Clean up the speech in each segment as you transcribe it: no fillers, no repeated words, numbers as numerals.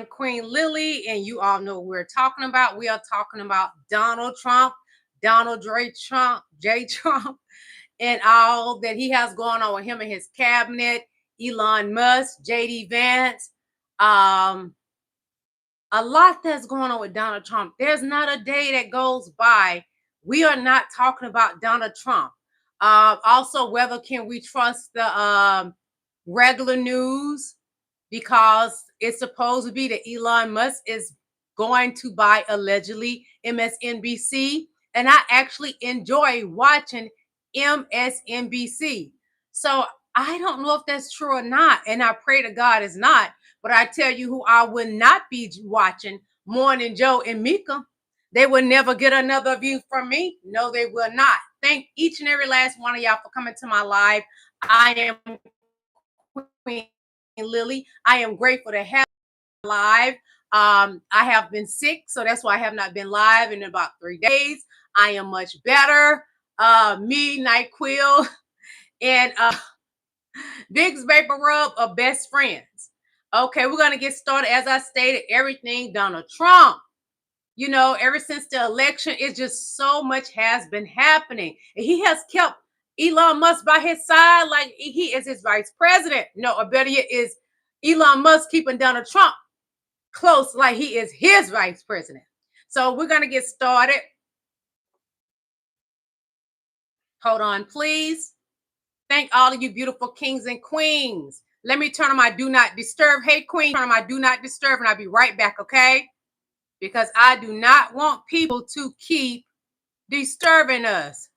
am Queen Lily, and you all know what we're talking about. We are talking about Donald Trump, Donald J. Trump, and all that he has going on with him and his cabinet, Elon Musk, J.D. Vance, a lot that's going on with Donald Trump. There's not a day that goes by we are not talking about Donald Trump. Also, whether can we trust the regular news, because it's supposed to be that Elon Musk is going to buy allegedly MSNBC, and I actually enjoy watching MSNBC. So I don't know if that's true or not, and I pray to God it's not. But I tell you who I would not be watching, Morning Joe and Mika. They will never get another view from me. No, they will not. Thank each and every last one of y'all for coming to my live. I am Queen Lily. I am grateful to have live. I have been sick, so that's why I have not been live in about 3 days. I am much better. Me, NyQuil, and Vicks Vapor Rub are best friends. Okay, we're going to get started. As I stated, everything Donald Trump. You know, ever since the election, it's just so much has been happening. And he has kept Elon Musk by his side like he is his vice president. No, or better yet, is Elon Musk keeping Donald Trump close like he is his vice president. So we're going to get started. Hold on, please. Thank all of you beautiful kings and queens. Let me turn on my do not disturb. Hey, queen, turn on my do not disturb, and I'll be right back, okay? Because I do not want people to keep disturbing us.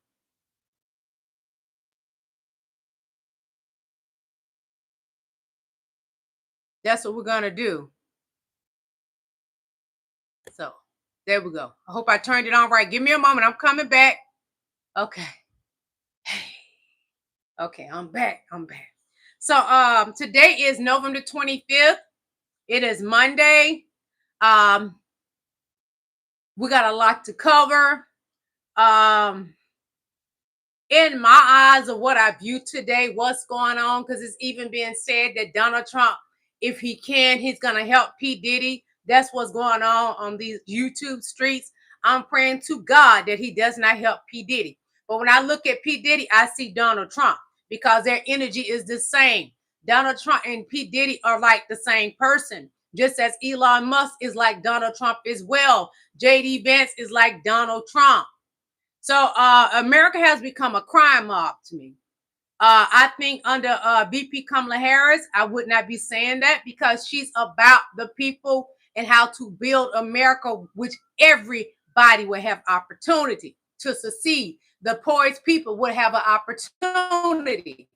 That's what we're going to do. So there we go. I hope I turned it on right. Give me a moment. I'm coming back. Okay. Hey. Okay, I'm back. So today is November 25th. It is Monday. We got a lot to cover. In my eyes of what I view today, what's going on, because it's even being said that Donald Trump, if he can, he's going to help P. Diddy. That's what's going on these YouTube streets. I'm praying to God that he does not help P. Diddy. But when I look at P. Diddy, I see Donald Trump, because their energy is the same. Donald Trump and P. Diddy are like the same person, just as Elon Musk is like Donald Trump as well. J.D. Vance is like Donald Trump. So America has become a crime mob to me. I think under VP Kamala Harris, I would not be saying that, because she's about the people and how to build America, which everybody will have opportunity to succeed. The poorest people would have an opportunity.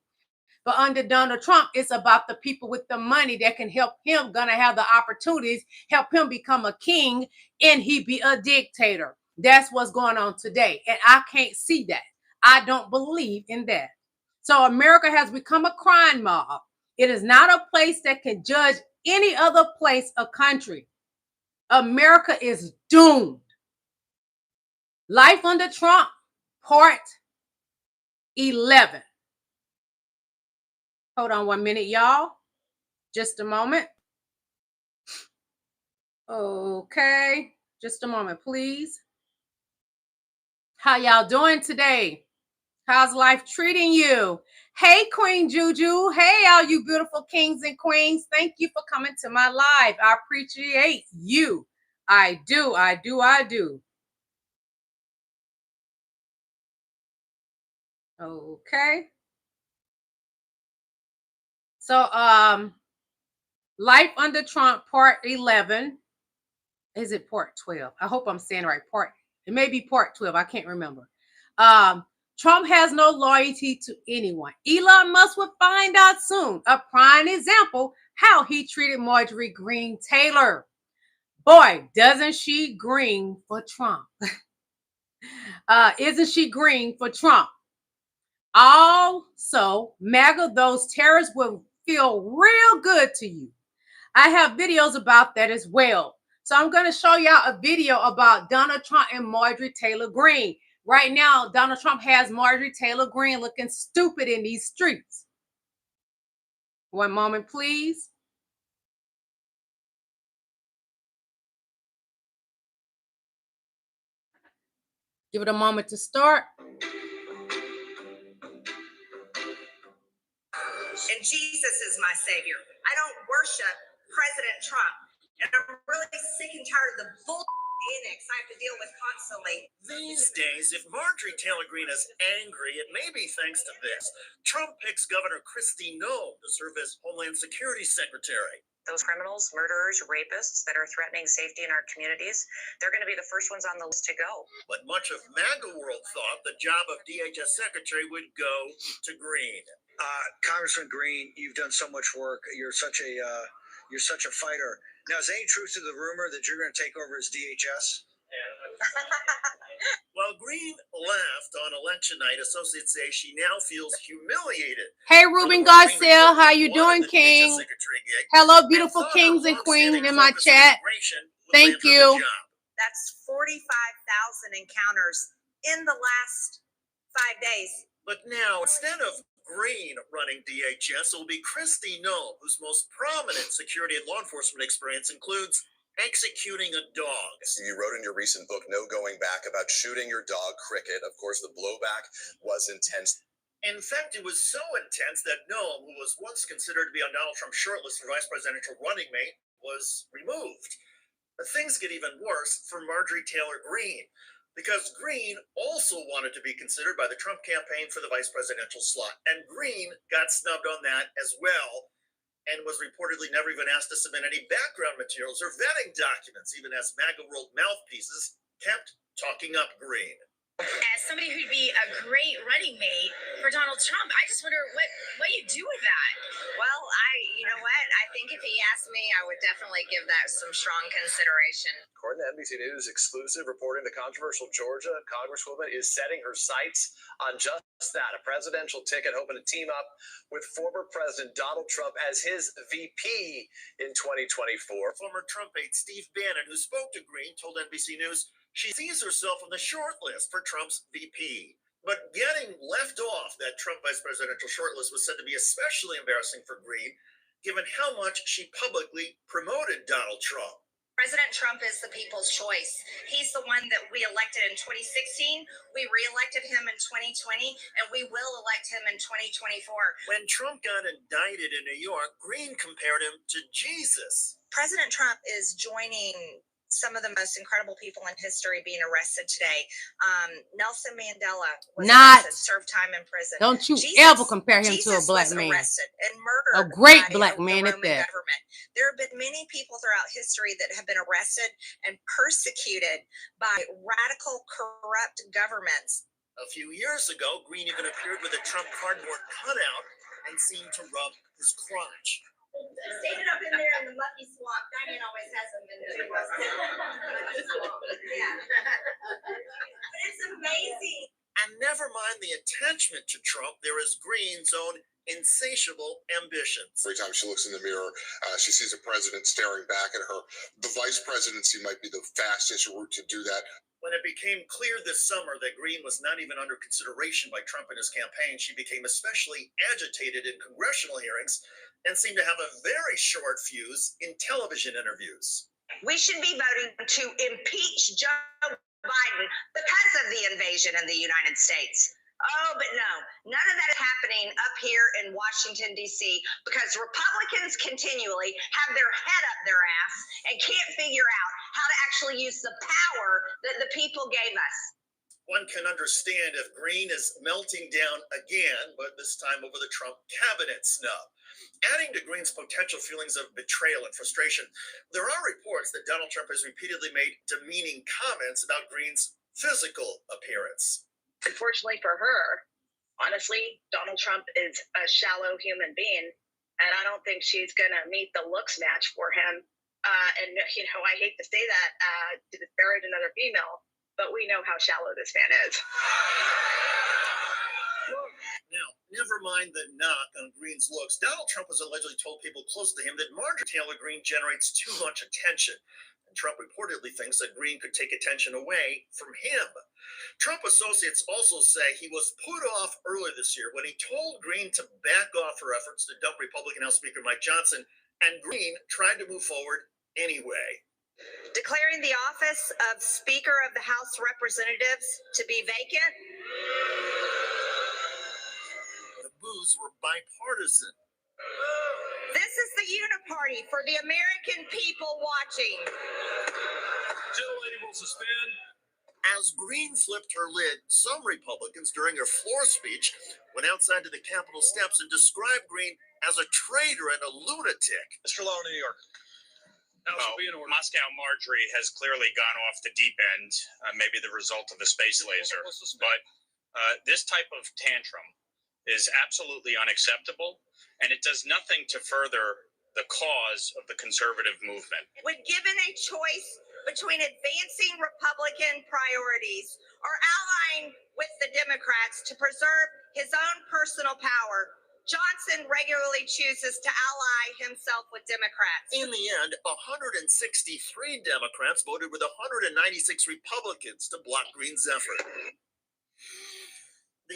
But under Donald Trump, it's about the people with the money that can help him, gonna have the opportunities, help him become a king, and he be a dictator. That's what's going on today. And I can't see that. I don't believe in that. So America has become a crime mob. It is not a place that can judge any other place or country. America is doomed. Life under Trump, part 11. Hold on 1 minute, y'all. Just a moment. Okay. Just a moment, please. How y'all doing today? How's life treating you? Hey, Queen Juju. Hey, all you beautiful kings and queens. Thank you for coming to my live. I appreciate you. I do. Okay. So, Life Under Trump, part 11. Is it part 12? I hope I'm saying right. It may be part 12. I can't remember. Trump has no loyalty to anyone. Elon Musk will find out soon. A prime example how he treated Marjorie Greene Taylor. Boy, doesn't she green for Trump? Isn't she green for Trump? Also, MAGA, those terrorists will feel real good to you. I have videos about that as well. So I'm going to show y'all a video about Donald Trump and Marjorie Taylor Greene. Right now, Donald Trump has Marjorie Taylor Greene looking stupid in these streets. 1 moment, please. Give it a moment to start. And Jesus is my savior. I don't worship President Trump. And I'm really sick and tired of the bull annex I have to deal with constantly. These days, if Marjorie Taylor Greene is angry, it may be thanks to this. Trump picks Governor Kristi Noem to serve as Homeland Security Secretary. Those criminals, murderers, rapists that are threatening safety in our communities, they're going to be the first ones on the list to go. But much of MAGA world thought the job of DHS Secretary would go to Greene. Congressman Greene, you've done so much work. You're such a fighter. Now, is there any truth to the rumor that you're going to take over as DHS? While Greene laughed on election night, associates say she now feels humiliated. Hey, Ruben Garcelle, how you doing, King? Hello, beautiful kings and queens in my chat. Thank you. That's 45,000 encounters in the last 5 days. But now, instead of Greene running DHS, it will be Kristi Noem, whose most prominent security and law enforcement experience includes executing a dog. You wrote in your recent book, No Going Back, about shooting your dog, Cricket. Of course, the blowback was intense. In fact, it was so intense that Noem, who was once considered to be on Donald Trump's shortlist for vice presidential running mate, was removed. But things get even worse for Marjorie Taylor Greene, because Greene also wanted to be considered by the Trump campaign for the vice presidential slot. And Greene got snubbed on that as well, and was reportedly never even asked to submit any background materials or vetting documents, even as MAGA world mouthpieces kept talking up Greene. As somebody who'd be a great running mate for Donald Trump, I just wonder what you do with that. Well, you know what? I think if he asked me, I would definitely give that some strong consideration. According to NBC News exclusive reporting, the controversial Georgia congresswoman is setting her sights on just that, a presidential ticket, hoping to team up with former President Donald Trump as his VP in 2024. Former Trump aide Steve Bannon, who spoke to Greene, told NBC News she sees herself on the short list for Trump's VP. But getting left off that Trump vice presidential shortlist was said to be especially embarrassing for Greene, given how much she publicly promoted Donald Trump. President Trump is the people's choice. He's the one that we elected in 2016. We reelected him in 2020, and we will elect him in 2024. When Trump got indicted in New York, Greene compared him to Jesus. President Trump is joining some of the most incredible people in history being arrested today. Nelson Mandela was arrested, served time in prison. Don't you ever compare him to a black man. Arrested and murdered. A great black man at that. Government. There have been many people throughout history that have been arrested and persecuted by radical, corrupt governments. A few years ago, Greene even appeared with a Trump cardboard cutout and seemed to rub his crotch. Standing up in there in the mucky swamp. Diane always has them in there. Yeah. But it's amazing. And never mind the attachment to Trump, there is Greene's own insatiable ambitions. Every time she looks in the mirror, she sees a president staring back at her. The vice presidency might be the fastest route to do that. When it became clear this summer that Greene was not even under consideration by Trump and his campaign, she became especially agitated in congressional hearings and seemed to have a very short fuse in television interviews. We should be voting to impeach Joe Biden because of the invasion in the United States. Oh, but no, none of that is happening up here in Washington, D.C., because Republicans continually have their head up their ass and can't figure out how to actually use the power that the people gave us. One can understand if Greene is melting down again, but this time over the Trump cabinet snub. Adding to Greene's potential feelings of betrayal and frustration, there are reports that Donald Trump has repeatedly made demeaning comments about Greene's physical appearance. Unfortunately for her, honestly, Donald Trump is a shallow human being, and I don't think she's going to meet the looks match for him. And, you know, I hate to say that to disparage another female, but we know how shallow this man is. Now, never mind the knock on Greene's looks. Donald Trump has allegedly told people close to him that Marjorie Taylor Greene generates too much attention. And Trump reportedly thinks that Greene could take attention away from him. Trump associates also say he was put off earlier this year when he told Greene to back off her efforts to dump Republican House Speaker Mike Johnson, and Greene tried to move forward anyway. Declaring the office of Speaker of the House of Representatives to be vacant. The moves were bipartisan. This is the uniparty for the American people watching. Gentlelady will suspend. As Greene flipped her lid, some Republicans during her floor speech went outside to the Capitol steps and described Greene as a traitor and a lunatic. Mr. Law, New York. Moscow Marjorie has clearly gone off the deep end, maybe the result of the space laser. But this type of tantrum is absolutely unacceptable, and it does nothing to further the cause of the conservative movement. When given a choice between advancing Republican priorities or allying with the Democrats to preserve his own personal power, Johnson regularly chooses to ally himself with Democrats. In the end, 163 Democrats voted with 196 Republicans to block Greene's effort.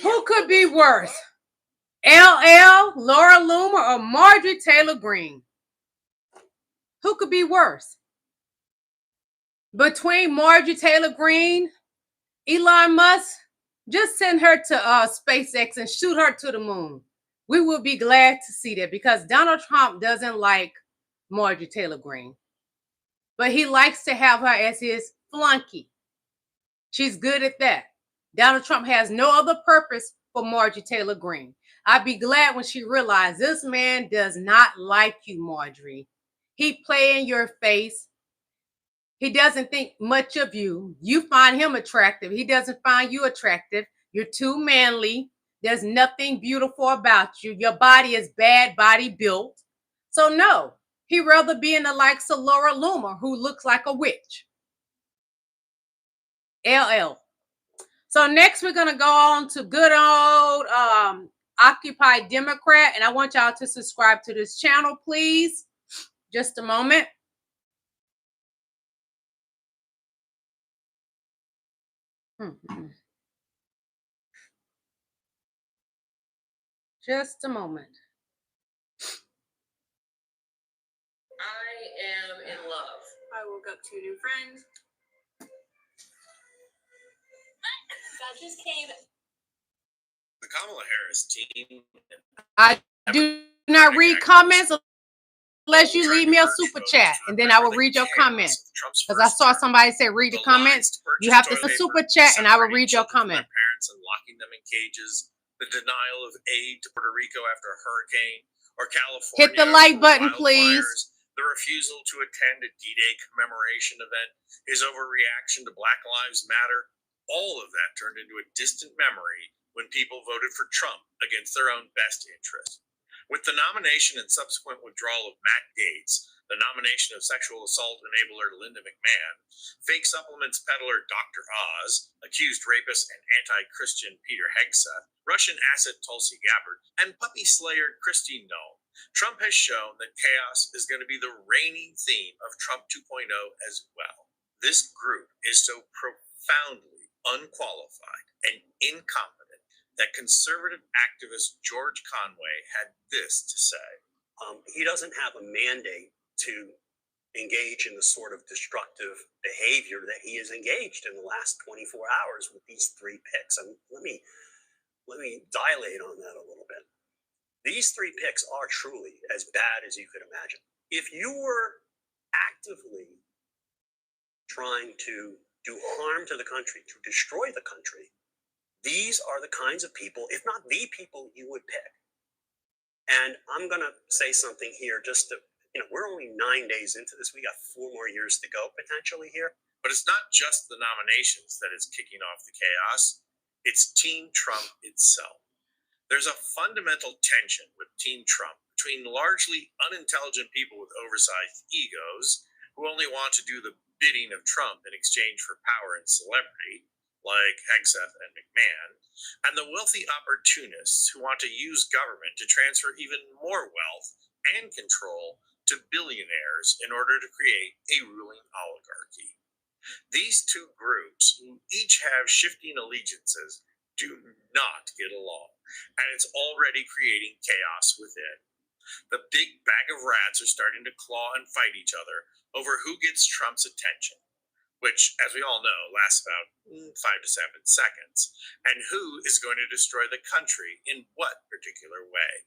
Who could be worse? LL, Laura Loomer, or Marjorie Taylor Greene? Who could be worse? Between Marjorie Taylor Greene, Elon Musk, just send her to SpaceX and shoot her to the moon. We would be glad to see that, because Donald Trump doesn't like Marjorie Taylor Greene, but he likes to have her as his flunky. She's good at that. Donald Trump has no other purpose for Marjorie Taylor Greene. I'd be glad when she realized this man does not like you, Marjorie. He play in your face. He doesn't think much of you. You find him attractive. He doesn't find you attractive. You're too manly. There's nothing beautiful about you. Your body is bad body built. So no, he'd rather be in the likes of Laura Loomer, who looks like a witch. LL. So next we're going to go on to good old Occupy Democrat. And I want y'all to subscribe to this channel, please. Just a moment. Just a moment. I am in love. I woke up to a new friend. That just came. The Kamala Harris team. I do not read comments unless you leave me a super chat, and then I will read your comments. Because I saw somebody say read the comments. You have to super chat, and I will read your comment. Parents and locking them in cages. The denial of aid to Puerto Rico after a hurricane, or California. Hit the like button, please. The refusal to attend a D-Day commemoration event, his overreaction to Black Lives Matter, all of that turned into a distant memory when people voted for Trump against their own best interest. With the nomination and subsequent withdrawal of Matt Gaetz, the nomination of sexual assault enabler Linda McMahon, fake supplements peddler Dr. Oz, accused rapist and anti-Christian Peter Hegseth, Russian asset Tulsi Gabbard, and puppy slayer Christine Nome, Trump has shown that chaos is going to be the reigning theme of Trump 2.0 as well. This group is so profoundly unqualified and incompetent that conservative activist George Conway had this to say. He doesn't have a mandate to engage in the sort of destructive behavior that he has engaged in the last 24 hours with these three picks. And let me dilate on that a little bit. These three picks are truly as bad as you could imagine. If you were actively trying to do harm to the country, to destroy the country, these are the kinds of people, if not the people, you would pick. And I'm going to say something here just to, we're only 9 days into this. We got 4 more years to go potentially here. But it's not just the nominations that is kicking off the chaos. It's Team Trump itself. There's a fundamental tension with Team Trump between largely unintelligent people with oversized egos who only want to do the bidding of Trump in exchange for power and celebrity, like Hegseth and McMahon, and the wealthy opportunists who want to use government to transfer even more wealth and control to billionaires in order to create a ruling oligarchy. These two groups, who each have shifting allegiances, do not get along, and it's already creating chaos within. The big bag of rats are starting to claw and fight each other over who gets Trump's attention, which, as we all know, lasts about 5 to 7 seconds, and who is going to destroy the country in what particular way.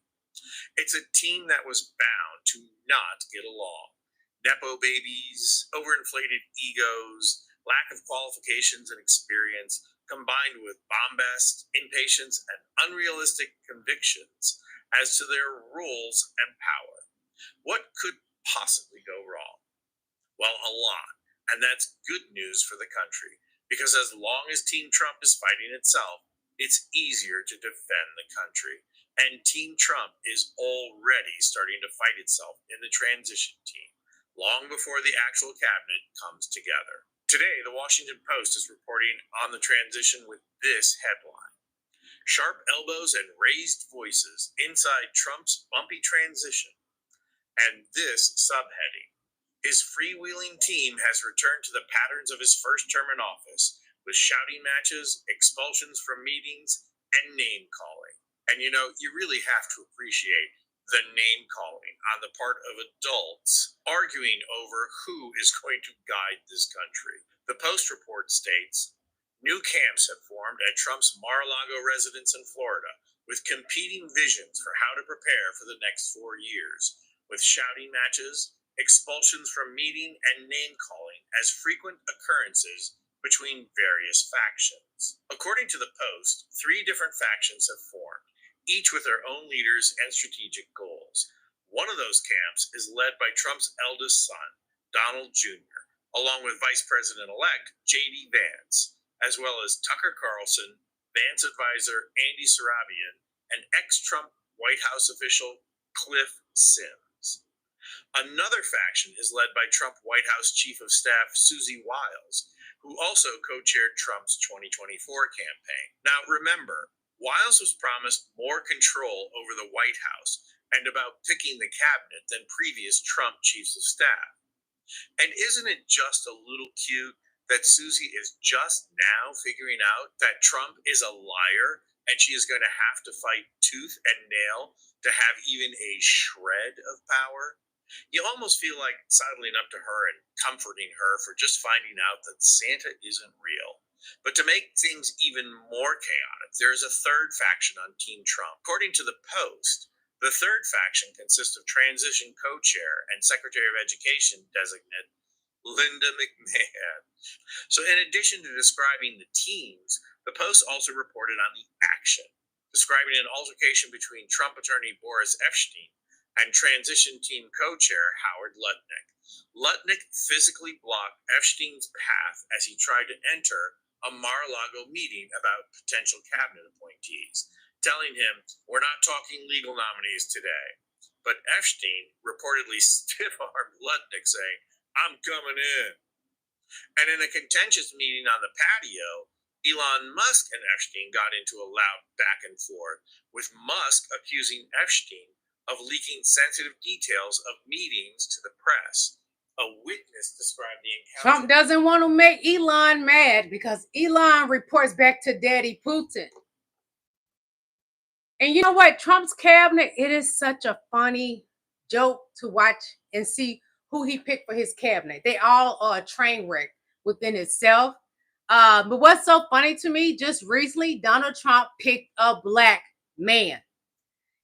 It's a team that was bound to not get along. Nepo babies, overinflated egos, lack of qualifications and experience, combined with bombast, impatience, and unrealistic convictions as to their roles and power. What could possibly go wrong? Well, a lot, and that's good news for the country, because as long as Team Trump is fighting itself, it's easier to defend the country. And Team Trump is already starting to fight itself in the transition team, long before the actual cabinet comes together. Today, the Washington Post is reporting on the transition with this headline: Sharp elbows and raised voices inside Trump's bumpy transition. And this subheading: his freewheeling team has returned to the patterns of his first term in office, with shouting matches, expulsions from meetings, and name-calling. And you know, you really have to appreciate the name-calling on the part of adults arguing over who is going to guide this country. The Post report states, new camps have formed at Trump's Mar-a-Lago residence in Florida, with competing visions for how to prepare for the next 4 years, with shouting matches, expulsions from meeting, and name-calling as frequent occurrences between various factions. According to the Post, 3 different factions have formed, each with their own leaders and strategic goals. One of those camps is led by Trump's eldest son, Donald Jr., along with Vice President-elect J.D. Vance, as well as Tucker Carlson, Vance advisor Andy Sarabian, and ex-Trump White House official Cliff Sims. Another faction is led by Trump White House Chief of Staff Susie Wiles, who also co-chaired Trump's 2024 campaign. Now remember, Wiles was promised more control over the White House and about picking the cabinet than previous Trump chiefs of staff. And isn't it just a little cute that Susie is just now figuring out that Trump is a liar and she is going to have to fight tooth and nail to have even a shred of power? You almost feel like sidling up to her and comforting her for just finding out that Santa isn't real. But to make things even more chaotic, there is a third faction on Team Trump. According to the Post, the third faction consists of transition co-chair and Secretary of Education designate Linda McMahon. So in addition to describing the teams, the Post also reported on the action, describing an altercation between Trump attorney Boris Epshteyn and transition team co-chair Howard Lutnick. Lutnick physically blocked Epshteyn's path as he tried to enter a Mar-a-Lago meeting about potential cabinet appointees, telling him, "We're not talking legal nominees today." But Epshteyn reportedly stiff-armed Lutnick, saying, "I'm coming in." And in a contentious meeting on the patio, Elon Musk and Epshteyn got into a loud back and forth, with Musk accusing Epshteyn of leaking sensitive details of meetings to the press. A witness described the encounter. Trump doesn't want to make Elon mad because Elon reports back to Daddy Putin. And you know what? Trump's cabinet, it is such a funny joke to watch and see who he picked for his cabinet. They all are a train wreck within itself. But what's so funny to me, just recently, Donald Trump picked a black man.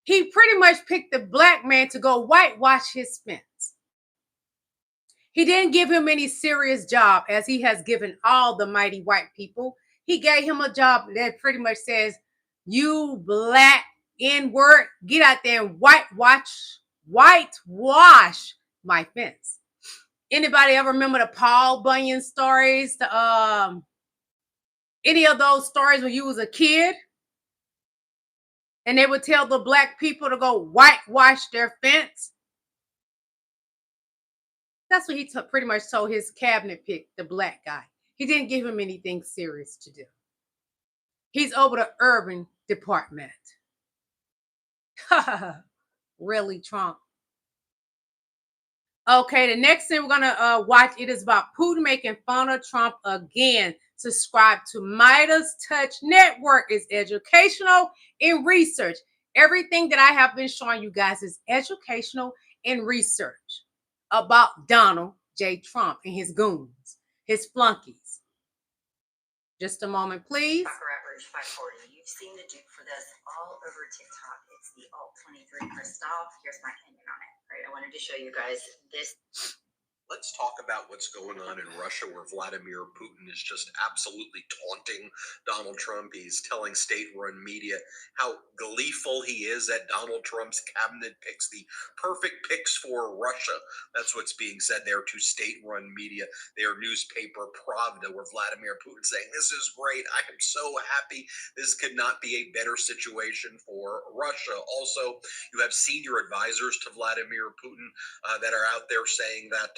He pretty much picked the black man to go whitewash his fence. He didn't give him any serious job, as he has given all the mighty white people. He gave him a job that pretty much says, "You black N-word, get out there and whitewash my fence." Anybody ever remember the Paul Bunyan stories? Any of those stories when you was a kid? And they would tell the black people to go whitewash their fence? That's what he pretty much told his cabinet pick, the black guy. He didn't give him anything serious to do. He's over the urban department. Really, Trump? Okay, the next thing we're going to watch, it is about Putin making fun of Trump again. Subscribe to Midas Touch Network. It's educational and research. Everything that I have been showing you guys is educational and research about Donald J. Trump and his goons, his flunkies. Just a moment, please. Rouge 540. You've seen the dupe for this all over TikTok. It's the Alt 23 Christoph. Here's my opinion on it. All right, I wanted to show you guys this. Let's talk about what's going on in Russia, where Vladimir Putin is just absolutely taunting Donald Trump. He's telling state-run media how gleeful he is that Donald Trump's cabinet picks the perfect picks for Russia. That's what's being said there to state-run media, their newspaper Pravda, where Vladimir Putin saying, "This is great. I am so happy. This could not be a better situation for Russia." Also, you have senior advisors to Vladimir Putin that are out there saying that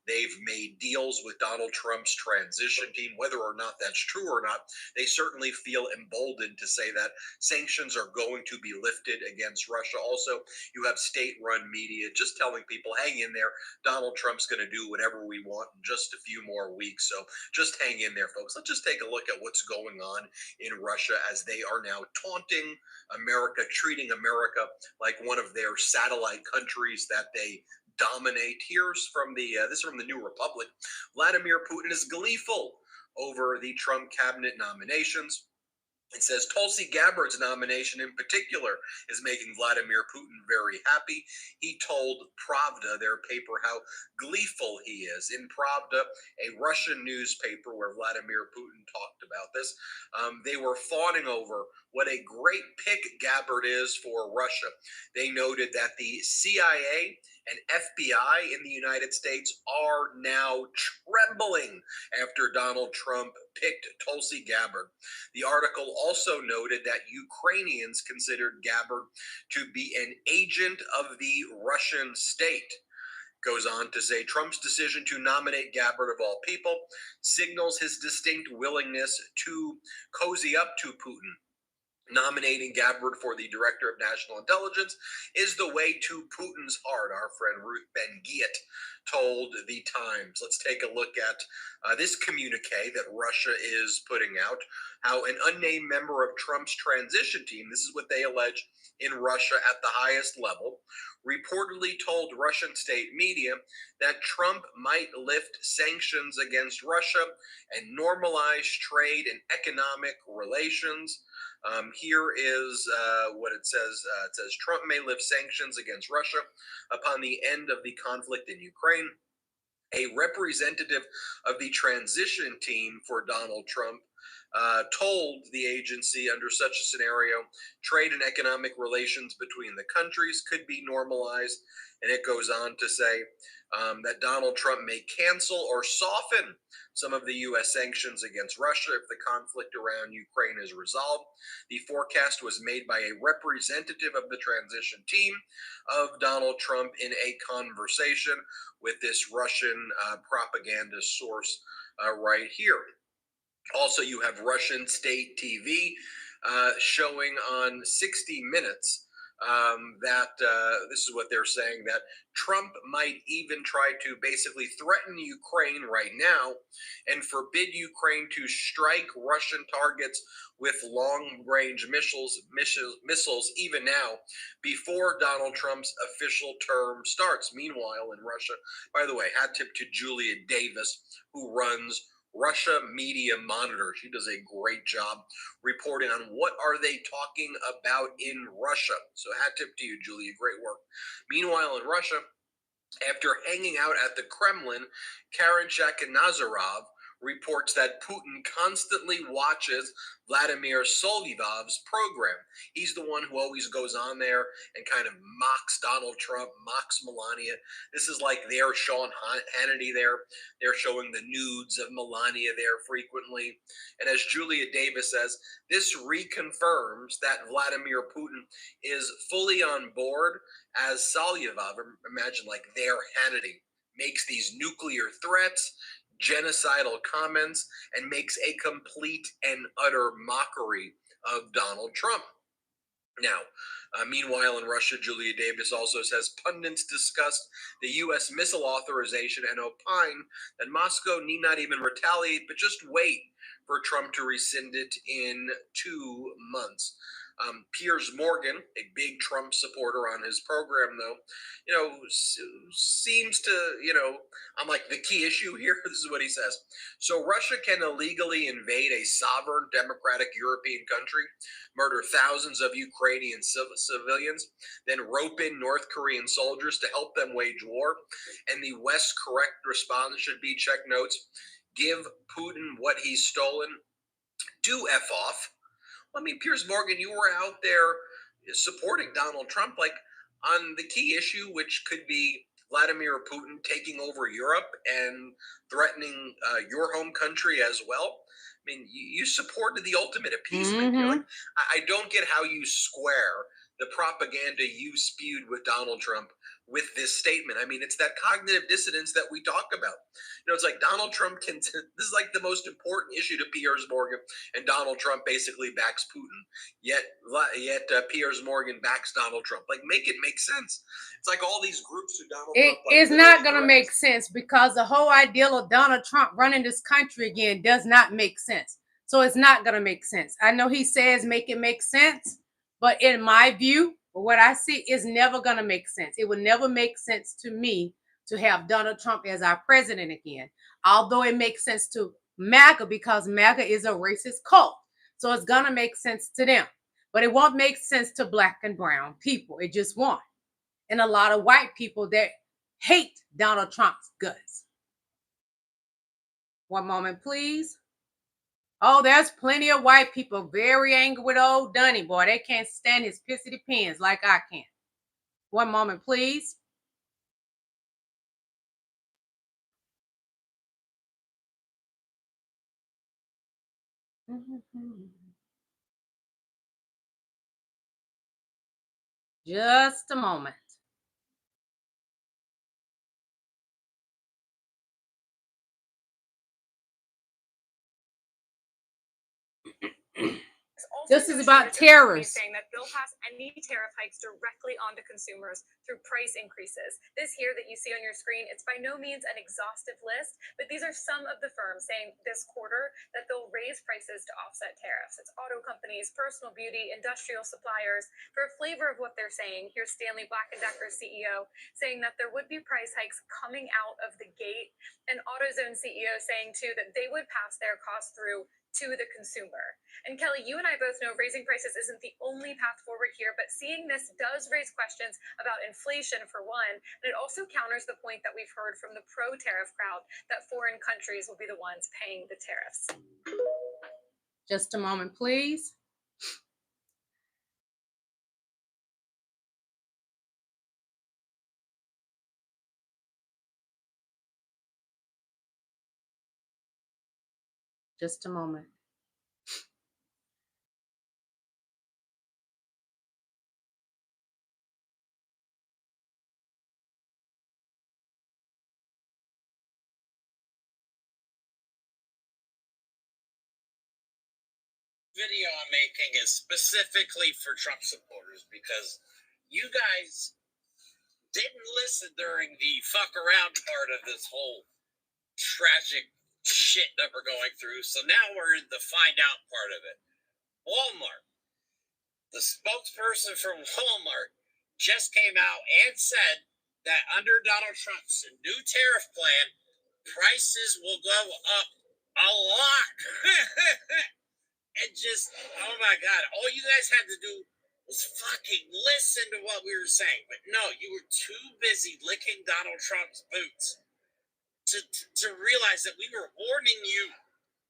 they've made deals with Donald Trump's transition team. Whether or not that's true or not, they certainly feel emboldened to say that sanctions are going to be lifted against Russia. Also, you have state-run media just telling people, hang in there. Donald Trump's going to do whatever we want in just a few more weeks. So just hang in there, folks. Let's just take a look at what's going on in Russia as they are now taunting America, treating America like one of their satellite countries that they dominate. Here's from this is from the New Republic. Vladimir Putin is gleeful over the Trump cabinet nominations. It says Tulsi Gabbard's nomination in particular is making Vladimir Putin very happy. He told Pravda, their paper, how gleeful he is. In Pravda, a Russian newspaper where Vladimir Putin talked about this, they were fawning over what a great pick Gabbard is for Russia. They noted that the CIA and FBI in the United States are now trembling after Donald Trump picked Tulsi Gabbard. The article also noted that Ukrainians considered Gabbard to be an agent of the Russian state. Goes on to say Trump's decision to nominate Gabbard, of all people, signals his distinct willingness to cozy up to Putin. Nominating Gabbard for the Director of National Intelligence is the way to Putin's heart, our friend Ruth Ben-Ghiat told the Times. Let's take a look at this communique that Russia is putting out, how an unnamed member of Trump's transition team, this is what they allege in Russia at the highest level, reportedly told Russian state media that Trump might lift sanctions against Russia and normalize trade and economic relations. Here is what it says. It says Trump may lift sanctions against Russia upon the end of the conflict in Ukraine. A representative of the transition team for Donald Trump told the agency under such a scenario, trade and economic relations between the countries could be normalized. And it goes on to say that Donald Trump may cancel or soften some of the U.S. sanctions against Russia if the conflict around Ukraine is resolved. The forecast was made by a representative of the transition team of Donald Trump in a conversation with this Russian propaganda source right here. Also, you have Russian state TV showing on 60 Minutes that this is what they're saying, that Trump might even try to basically threaten Ukraine right now and forbid Ukraine to strike Russian targets with long-range missiles even now before Donald Trump's official term starts. Meanwhile, in Russia, by the way, hat tip to Julia Davis, who runs Russia Media Monitor. She does a great job reporting on what are they talking about in Russia. So hat tip to you, Julia. Great work. Meanwhile, in Russia, after hanging out at the Kremlin, Karen Shakhanazarov reports that Putin constantly watches Vladimir Solyevov's program. He's the one who always goes on there and kind of mocks Donald Trump, mocks Melania. This is like their Sean Hannity there. They're showing the nudes of Melania there frequently. And as Julia Davis says, this reconfirms that Vladimir Putin is fully on board as Solyevov, imagine like their Hannity, makes these nuclear threats, genocidal comments, and makes a complete and utter mockery of Donald Trump. Now, meanwhile, in Russia, Julia Davis also says pundits discussed the U.S. missile authorization and opine that Moscow need not even retaliate, but just wait for Trump to rescind it in 2 months. Piers Morgan, a big Trump supporter on his program, though, seems to, I'm like, the key issue here, this is what he says. So Russia can illegally invade a sovereign democratic European country, murder thousands of Ukrainian civilians, then rope in North Korean soldiers to help them wage war. And the West's correct response should be, check notes, give Putin what he's stolen, do F off. I mean, Piers Morgan, you were out there supporting Donald Trump, like on the key issue, which could be Vladimir Putin taking over Europe and threatening your home country as well. I mean, you supported the ultimate appeasement. Mm-hmm. Like, I don't get how you square the propaganda you spewed with Donald Trump with this statement. I mean, it's that cognitive dissonance that we talk about. It's like Donald Trump this is like the most important issue to Piers Morgan, and Donald Trump basically backs Putin. Yet Piers Morgan backs Donald Trump. Like, make it make sense. It's like all these groups who Donald Trump. It's not going to make sense because the whole idea of Donald Trump running this country again does not make sense. So it's not going to make sense. I know he says make it make sense, but in my view, what I see is never going to make sense. It would never make sense to me to have Donald Trump as our president again, although it makes sense to MAGA because MAGA is a racist cult. So it's going to make sense to them, but it won't make sense to black and brown people. It just won't. And a lot of white people that hate Donald Trump's guts. One moment, please. Oh, there's plenty of white people very angry with old Dunny boy. They can't stand his pissy pins like I can. One moment, please. Just a moment. This is about terrorists. Saying that they'll pass any tariff hikes directly onto consumers through price increases. This here that you see on your screen, it's by no means an exhaustive list, but these are some of the firms saying this quarter that they'll raise prices to offset tariffs. It's auto companies, personal beauty, industrial suppliers. For a flavor of what they're saying, here's Stanley Black & Decker's CEO saying that there would be price hikes coming out of the gate, and AutoZone CEO saying too that they would pass their costs through to the consumer. And Kelly, you and I both know raising prices isn't the only path forward here, but seeing this does raise questions about inflation for one, and it also counters the point that we've heard from the pro-tariff crowd that foreign countries will be the ones paying the tariffs. Just a moment, please. Just a moment. Video I'm making is specifically for Trump supporters because you guys didn't listen during the fuck around part of this whole tragic shit that we're going through. So now we're in the find out part of it. Walmart. The spokesperson from Walmart just came out and said that under Donald Trump's new tariff plan, prices will go up a lot. And just, oh my God, all you guys had to do was fucking listen to what we were saying. But no, you were too busy licking Donald Trump's boots to realize that we were warning you.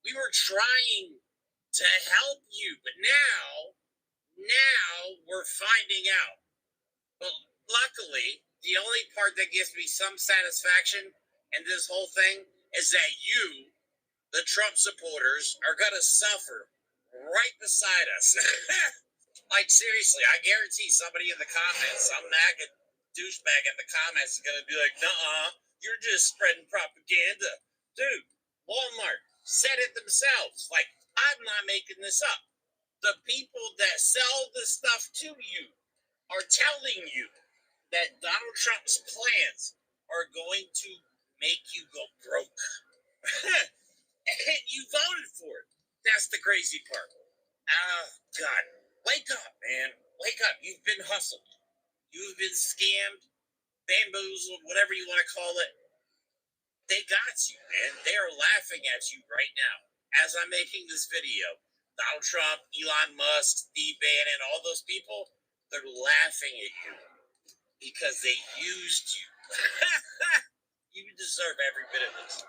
We were trying to help you. But now we're finding out. Well, luckily, the only part that gives me some satisfaction in this whole thing is that you, the Trump supporters, are going to suffer right beside us. Like, seriously, I guarantee somebody in the comments, some MAGA douchebag in the comments is going to be like, nuh-uh, you're just spreading propaganda. Dude, Walmart said it themselves. Like, I'm not making this up. The people that sell this stuff to you are telling you that Donald Trump's plans are going to make you go broke. And you voted for it. That's the crazy part. Oh, God. Wake wake up, man. Wake up. You've been hustled. You've been scammed, bamboozled, whatever you want to call it. They got you, man. They are laughing at you right now. As I'm making this video, Donald Trump, Elon Musk, Steve Bannon, all those people, they're laughing at you because they used you. You deserve every bit of this.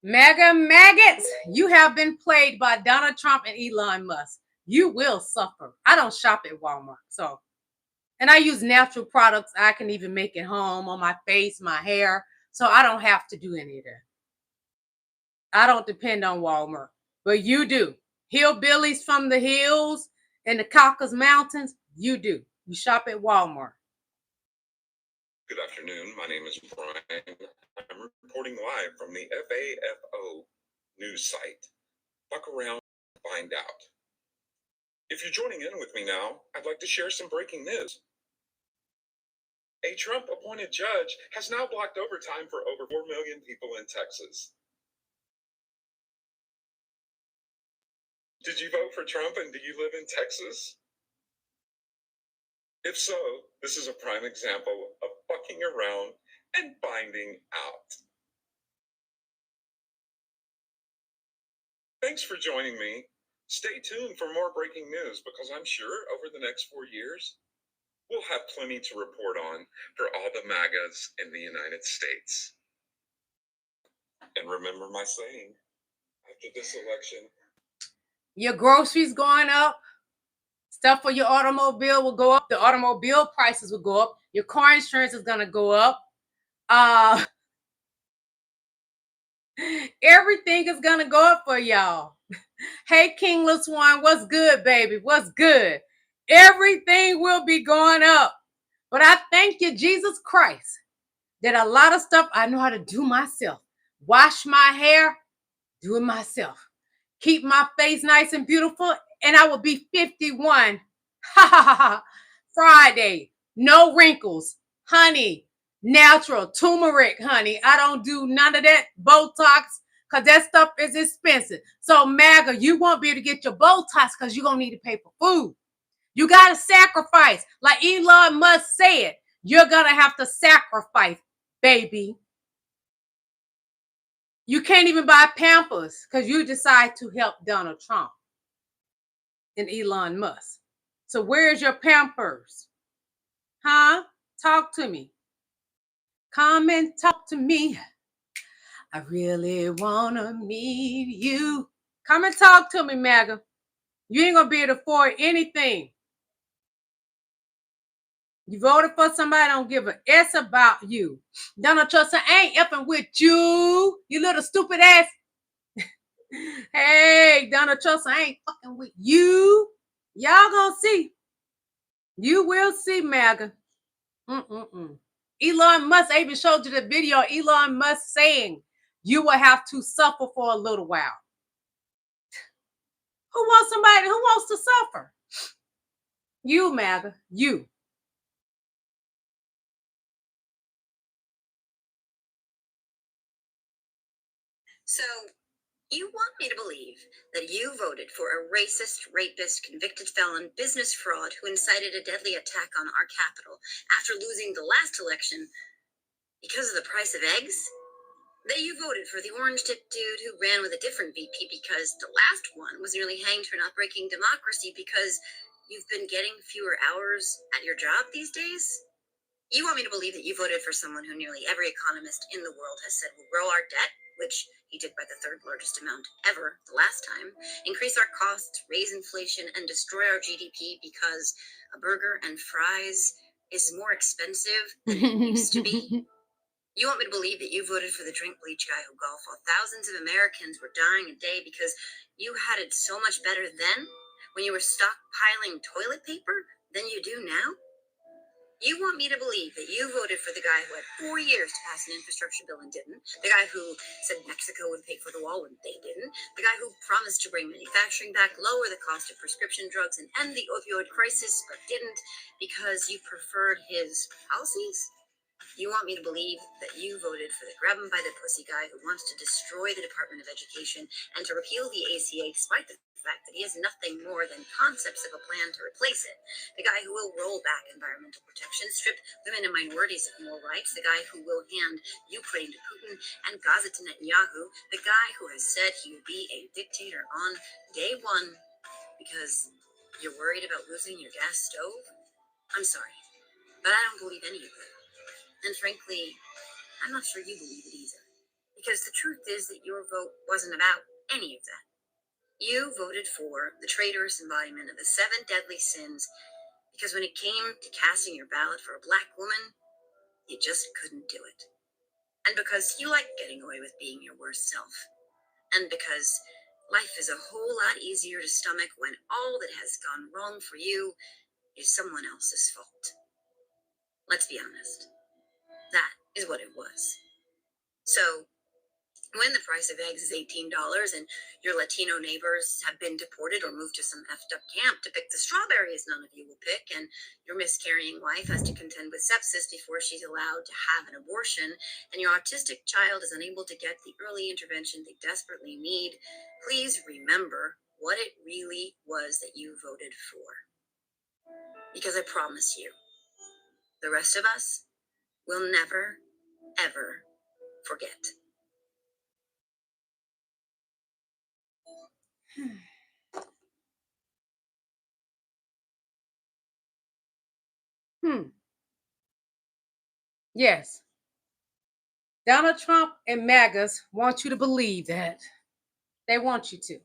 MAGA maggots, you have been played by Donald Trump and Elon Musk. You will suffer. I don't shop at Walmart, and I use natural products. I can even make it home on my face, my hair, so I don't have to do any of that. I don't depend on Walmart, but you do. Hillbillies from the hills and the Caucasus Mountains, you do. You shop at Walmart. Good afternoon. My name is Brian. I'm reporting live from the FAFO news site. Fuck around and find out. If you're joining in with me now, I'd like to share some breaking news. A Trump-appointed judge has now blocked overtime for over 4 million people in Texas. Did you vote for Trump and do you live in Texas? If so, this is a prime example of fucking around and finding out. Thanks for joining me. Stay tuned for more breaking news because I'm sure over the next 4 years, we'll have plenty to report on for all the MAGAs in the United States. And remember my saying, after this election, your groceries going up. Stuff for your automobile will go up. The automobile prices will go up. Your car insurance is going to go up. Everything is going to go up for y'all. Hey, Kingless One, what's good, baby? What's good? Everything will be going up. But I thank you, Jesus Christ, that a lot of stuff I know how to do myself. Wash my hair, do it myself. Keep my face nice and beautiful, and I will be 51. Friday. No wrinkles. Honey. Natural. Turmeric, honey. I don't do none of that Botox because that stuff is expensive. So, MAGA, you won't be able to get your Botox because you're going to need to pay for food. You got to sacrifice. Like Elon Musk said, you're going to have to sacrifice, baby. You can't even buy Pampers because you decide to help Donald Trump and Elon Musk. So where's your Pampers? Huh? Talk to me. Come and talk to me. I really want to meet you. Come and talk to me, MAGA. You ain't going to be able to afford anything. You voted for somebody, don't give a S about you. Donald Trump said, I ain't effing with you, you little stupid ass. Hey, Donald Trump said, I ain't fucking with you. Y'all gonna see. You will see, MAGA. Elon Musk, I even showed you the video. Elon Musk saying you will have to suffer for a little while. Who wants somebody who wants to suffer? You, MAGA, you. So, you want me to believe that you voted for a racist, rapist, convicted felon, business fraud who incited a deadly attack on our capital after losing the last election because of the price of eggs? That you voted for the orange-tipped dude who ran with a different VP because the last one was nearly hanged for not breaking democracy because you've been getting fewer hours at your job these days? You want me to believe that you voted for someone who nearly every economist in the world has said will grow our debt, which he did by the third largest amount ever the last time, increase our costs, raise inflation, and destroy our GDP because a burger and fries is more expensive than it used to be? You want me to believe that you voted for the drink bleach guy who golfed while thousands of Americans were dying a day because you had it so much better then when you were stockpiling toilet paper than you do now? You want me to believe that you voted for the guy who had 4 years to pass an infrastructure bill and didn't, the guy who said Mexico would pay for the wall when they didn't, the guy who promised to bring manufacturing back, lower the cost of prescription drugs, and end the opioid crisis, but didn't because you preferred his policies? You want me to believe that you voted for the grab-him-by-the-pussy guy who wants to destroy the Department of Education and to repeal the ACA despite the the fact that he has nothing more than concepts of a plan to replace it. The guy who will roll back environmental protection, strip women and minorities of more rights, the guy who will hand Ukraine to Putin and Gaza to Netanyahu, the guy who has said he would be a dictator on day one because you're worried about losing your gas stove? I'm sorry, but I don't believe any of it. And frankly, I'm not sure you believe it either. Because the truth is that your vote wasn't about any of that. You voted for the traitorous embodiment of the 7 deadly sins because when it came to casting your ballot for a black woman, you just couldn't do it. And because you like getting away with being your worst self. And because life is a whole lot easier to stomach when all that has gone wrong for you is someone else's fault. Let's be honest. That is what it was. So, when the price of eggs is $18 and your Latino neighbors have been deported or moved to some effed up camp to pick the strawberries none of you will pick, and your miscarrying wife has to contend with sepsis before she's allowed to have an abortion, and your autistic child is unable to get the early intervention they desperately need, please remember what it really was that you voted for. Because I promise you, the rest of us will never, ever forget. Yes. Donald Trump and MAGAs want you to believe that. They want you to.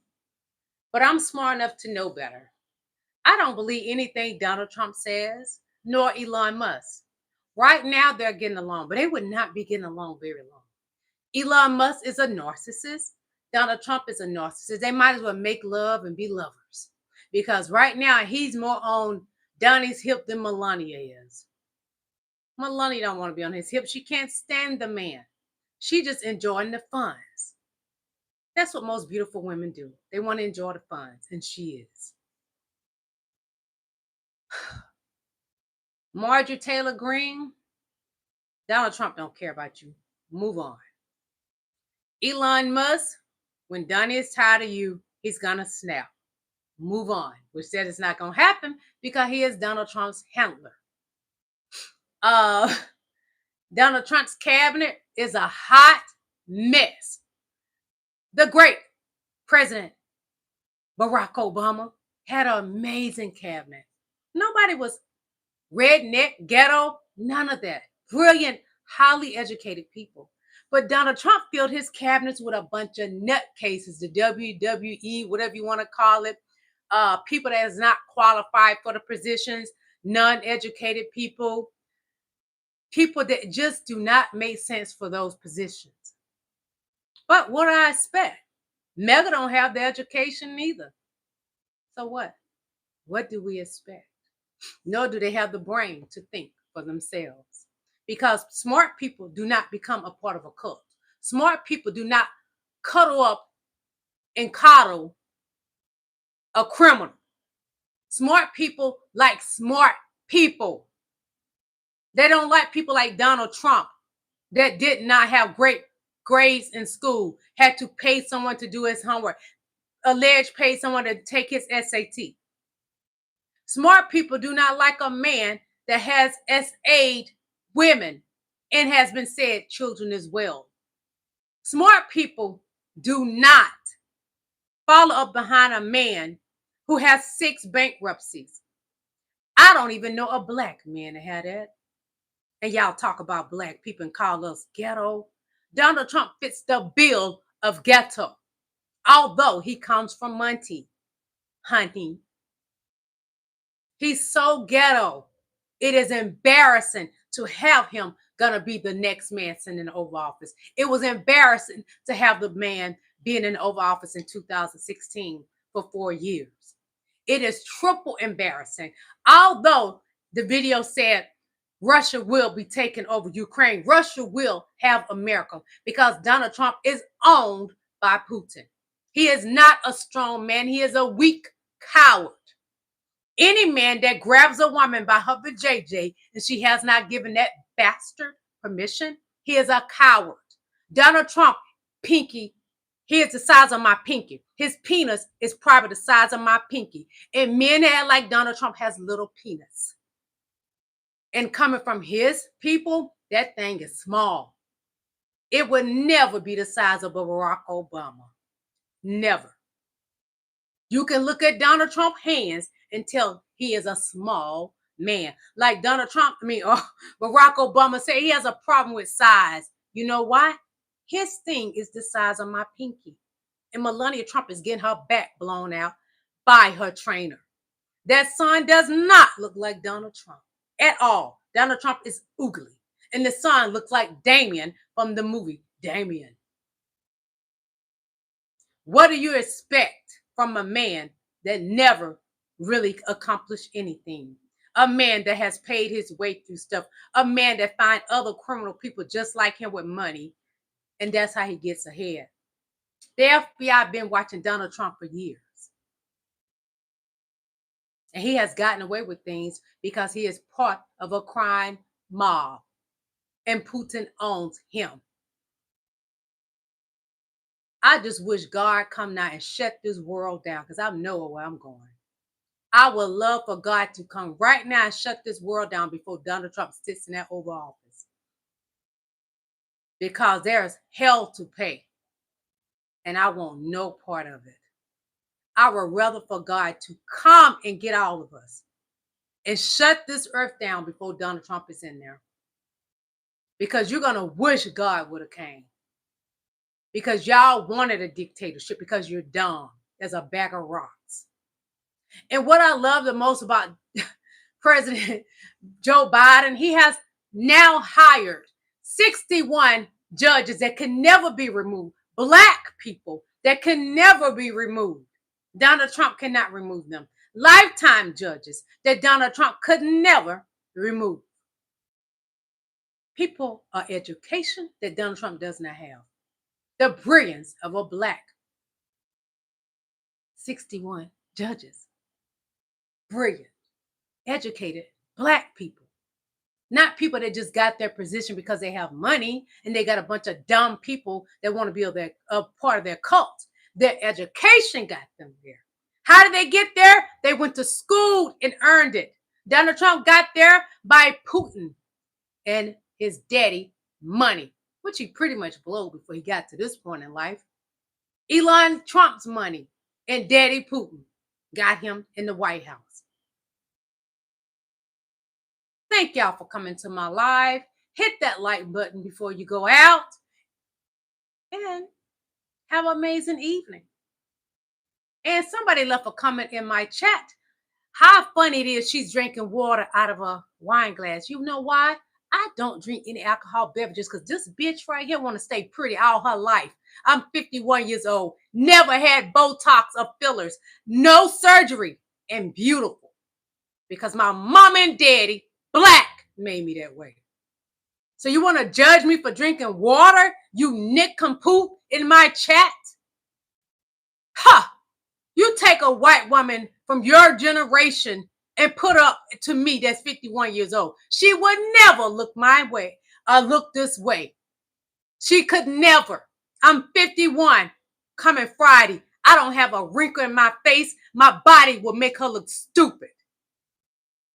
But I'm smart enough to know better. I don't believe anything Donald Trump says, nor Elon Musk. Right now, they're getting along, but they would not be getting along very long. Elon Musk is a narcissist. Donald Trump is a narcissist. They might as well make love and be lovers. Because right now, he's more on Donnie's hip than Melania is. Melania don't want to be on his hip. She can't stand the man. She just enjoying the funds. That's what most beautiful women do. They want to enjoy the funds, and she is. Marjorie Taylor Greene, Donald Trump don't care about you. Move on. Elon Musk, when Donnie is tired of you, he's going to snap. Move on, which says it's not going to happen because he is Donald Trump's handler. Donald Trump's cabinet is a hot mess. The great President Barack Obama had an amazing cabinet. Nobody was redneck, ghetto, none of that. Brilliant, highly educated people. But Donald Trump filled his cabinets with a bunch of nutcases, the WWE, whatever you want to call it, people that is not qualified for the positions, non-educated people, people that just do not make sense for those positions. But what do I expect? Mega don't have the education either. So what? What do we expect? Nor do they have the brain to think for themselves. Because smart people do not become a part of a cult. Smart people do not cuddle up and coddle a criminal. Smart people like smart people. They don't like people like Donald Trump that did not have great grades in school, had to pay someone to do his homework, alleged pay someone to take his SAT. Smart people do not like a man that has SA'd women and has been said children as well. Smart people do not follow up behind a man who has 6 bankruptcies. I don't even know a black man that had that. And y'all talk about black people and call us ghetto. Donald Trump fits the bill of ghetto, although he comes from Monty, honey. He's so ghetto. It is embarrassing to have him gonna be the next man sitting in the Oval Office. It was embarrassing to have the man being in the Oval Office in 2016 for 4 years. It is triple embarrassing. Although the video said Russia will be taking over Ukraine, Russia will have America because Donald Trump is owned by Putin. He is not a strong man. He is a weak coward. Any man that grabs a woman by her vajayjay and she has not given that bastard permission, he is a coward. Donald Trump, Pinky, He is the size of my pinky. His penis is probably the size of my pinky. And men that act like Donald Trump has little penis. And coming from his people, that thing is small. It would never be the size of Barack Obama. Never. You can look at Donald Trump's hands and tell he is a small man. Like Barack Obama said he has a problem with size. You know why? His thing is the size of my pinky. And Melania Trump is getting her back blown out by her trainer. That son does not look like Donald Trump at all. Donald Trump is ugly. And the son looks like Damien from the movie Damien. What do you expect from a man that never really accomplished anything? A man that has paid his way through stuff. A man that finds other criminal people just like him with money. And that's how he gets ahead. The FBI been watching Donald Trump for years. And he has gotten away with things because he is part of a crime mob. And Putin owns him. I just wish God come now and shut this world down because I know where I'm going. I would love for God to come right now and shut this world down before Donald Trump sits in that Oval Office. Because there's hell to pay. And I want no part of it. I would rather for God to come and get all of us and shut this earth down before Donald Trump is in there. Because you're going to wish God would have came. Because y'all wanted a dictatorship because you're dumb as a bag of rocks. And what I love the most about President Joe Biden, he has now hired 61 judges that can never be removed. Black people that can never be removed. Donald Trump cannot remove them. Lifetime judges that Donald Trump could never remove. People of education that Donald Trump does not have. The brilliance of a black 61 judges. Brilliant, educated black people. Not people that just got their position because they have money and they got a bunch of dumb people that want to be a part of their cult. Their education got them there. How did they get there? They went to school and earned it. Donald Trump got there by Putin and his daddy money, which he pretty much blew before he got to this point in life. Elon Trump's money and Daddy Putin got him in the White House. Thank y'all for coming to my live. Hit that like button before you go out. And have an amazing evening. And somebody left a comment in my chat. How funny it is she's drinking water out of a wine glass. You know why? I don't drink any alcohol beverages because this bitch right here want to stay pretty all her life. I'm 51 years old. Never had Botox or fillers. No surgery. And beautiful. Because my mom and daddy, black, made me that way. So you want to judge me for drinking water? You nincompoop in my chat? Ha! You take a white woman from your generation and put up to me that's 51 years old. She would never look my way or look this way. She could never. I'm 51 coming Friday. I don't have a wrinkle in my face. My body will make her look stupid.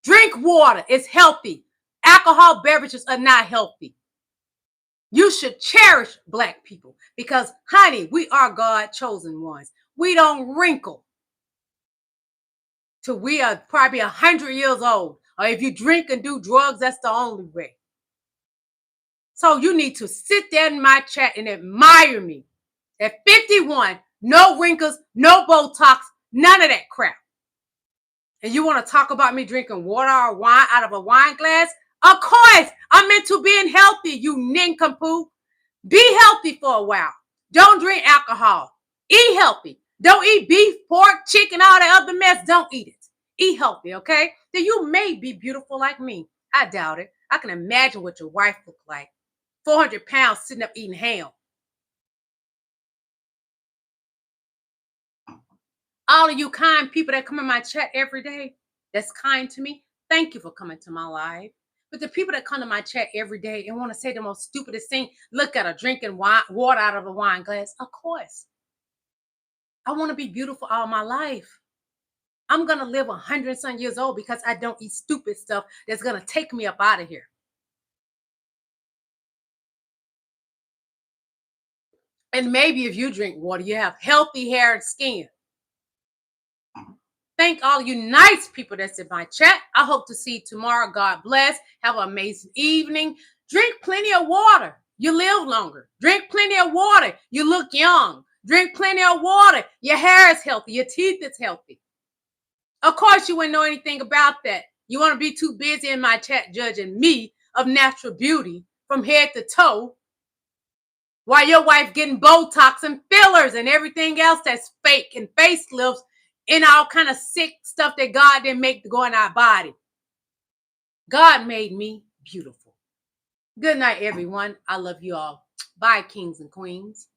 Drink water. It's healthy. Alcohol beverages are not healthy. You should cherish black people because, honey, we are God chosen ones. We don't wrinkle till we are probably 100 years old. Or if you drink and do drugs, that's the only way. So you need to sit there in my chat and admire me. At 51, no wrinkles, no Botox, none of that crap. And you want to talk about me drinking water or wine out of a wine glass? Of course, I'm into being healthy, you nincompoop. Be healthy for a while. Don't drink alcohol. Eat healthy. Don't eat beef, pork, chicken, all that other mess. Don't eat it. Eat healthy, okay? Then you may be beautiful like me. I doubt it. I can imagine what your wife looked like. 400 pounds sitting up eating ham. All of you kind people that come in my chat every day, that's kind to me, thank you for coming to my live. But the people that come to my chat every day and want to say the most stupidest thing, look at her drinking water out of a wine glass, of course. I want to be beautiful all my life. I'm going to live 100-some years old because I don't eat stupid stuff that's going to take me up out of here. And maybe if you drink water, you have healthy hair and skin. Thank all you nice people that's in my chat. I hope to see you tomorrow. God bless. Have an amazing evening. Drink plenty of water. You live longer. Drink plenty of water. You look young. Drink plenty of water. Your hair is healthy. Your teeth is healthy. Of course, you wouldn't know anything about that. You want to be too busy in my chat judging me of natural beauty from head to toe, while your wife getting Botox and fillers and everything else that's fake and facelifts and all kind of sick stuff that God didn't make to go in our body. God made me beautiful. Good night, everyone. I love you all. Bye, kings and queens.